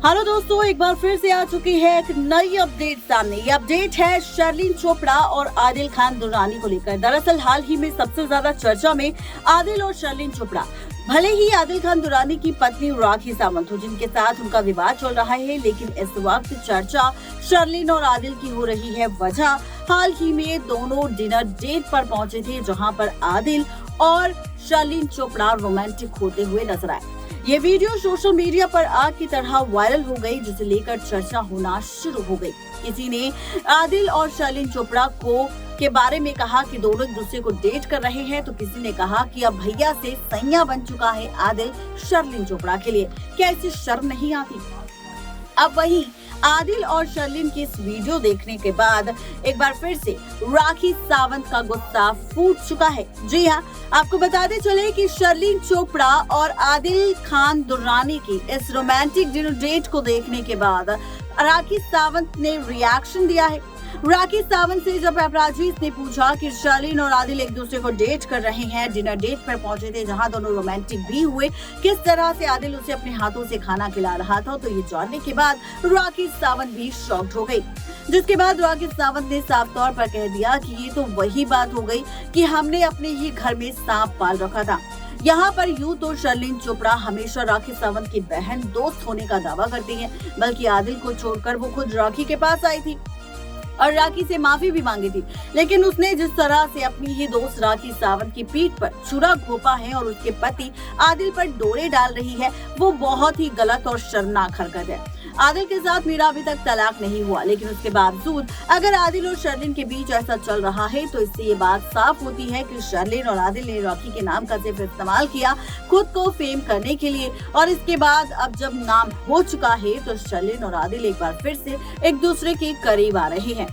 Hello दोस्तों, एक बार फिर से आ चुकी है एक नई अपडेट सामने। ये अपडेट है शर्लिन चोपड़ा और आदिल खान दुर्रानी को लेकर। दरअसल हाल ही में सबसे ज्यादा चर्चा में आदिल और शर्लिन चोपड़ा। भले ही आदिल खान दुर्रानी की पत्नी राखी सावंत हो, जिनके साथ उनका विवाद चल रहा है, लेकिन इस वक्त चर्चा शर्लिन और आदिल की हो रही है। वजह हाल ही में दोनों डिनर डेट पर पहुंचे थे, जहां पर आदिल और शर्लिन चोपड़ा रोमांटिक होते हुए नजर आए। ये वीडियो सोशल मीडिया पर आग की तरह वायरल हो गई, जिसे लेकर चर्चा होना शुरू हो गई। किसी ने आदिल और शर्लिन चोपड़ा के बारे में कहा कि दोनों एक दूसरे को डेट कर रहे हैं, तो किसी ने कहा कि अब भैया से सैया बन चुका है आदिल शर्लिन चोपड़ा के लिए। क्या इसे शर्म नहीं आती? अब वहीं आदिल और शर्लिन की इस वीडियो देखने के बाद एक बार फिर से राखी सावंत का गुस्सा फूट चुका है। जी हाँ, आपको बताते चले कि शर्लिन चोपड़ा और आदिल खान दुर्रानी की इस रोमांटिक डिनर डेट को देखने के बाद राखी सावंत ने रिएक्शन दिया है। राखी सावंत से जब अपराजित ने पूछा कि शर्लिन और आदिल एक दूसरे को डेट कर रहे हैं, डिनर डेट पर पहुंचे थे जहां दोनों रोमांटिक भी हुए, किस तरह से आदिल उसे अपने हाथों से खाना खिला रहा था, तो ये जानने के बाद राखी सावंत भी शॉक्ड हो गई। जिसके बाद राखी सावंत ने साफ तौर पर कह दिया कि ये तो वही बात हो गई कि हमने अपने ही घर में सांप पाल रखा था। यहाँ पर यूं तो शर्लिन चोपड़ा हमेशा राखी सावंत की बहन दोस्त होने का दावा करती है, बल्कि आदिल को छोड़कर वो खुद राखी के पास आई थी और राखी से माफी भी मांगी थी। लेकिन उसने जिस तरह से अपनी ही दोस्त राखी सावंत की पीठ पर छुरा घोंपा है और उसके पति आदिल पर डोरे डाल रही है, वो बहुत ही गलत और शर्मनाक हरकत है। आदिल के साथ मेरा अभी तक तलाक नहीं हुआ, लेकिन उसके बावजूद अगर आदिल और शर्लिन के बीच ऐसा चल रहा है, तो इससे ये बात साफ होती है कि शर्लिन और आदिल ने राखी के नाम का सिर्फ इस्तेमाल किया खुद को फेम करने के लिए, और इसके बाद अब जब नाम हो चुका है, तो शर्लिन और आदिल एक बार फिर से एक दूसरे के करीब आ रहे हैं।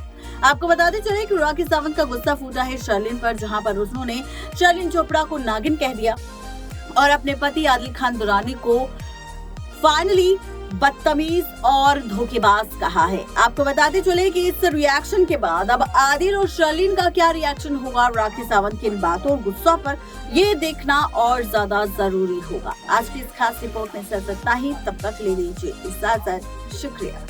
आपको बताते चले कि राखी सावंत का गुस्सा फूटा है शर्लिन पर, जहां पर उन्होंने शर्लिन चोपड़ा को नागिन कह दिया और अपने पति आदिल खान दुर्रानी को फाइनली बदतमीज और धोखेबाज कहा है। आपको बताते चले कि इस रिएक्शन के बाद अब आदिल और शर्लिन का क्या रिएक्शन होगा राखी सावंत की इन बातों और गुस्सा पर, ये देखना और ज्यादा जरूरी होगा। आज की इस खास रिपोर्ट में सिर्फ इतना ही। तब तक ले लीजिए इजाजत। शुक्रिया।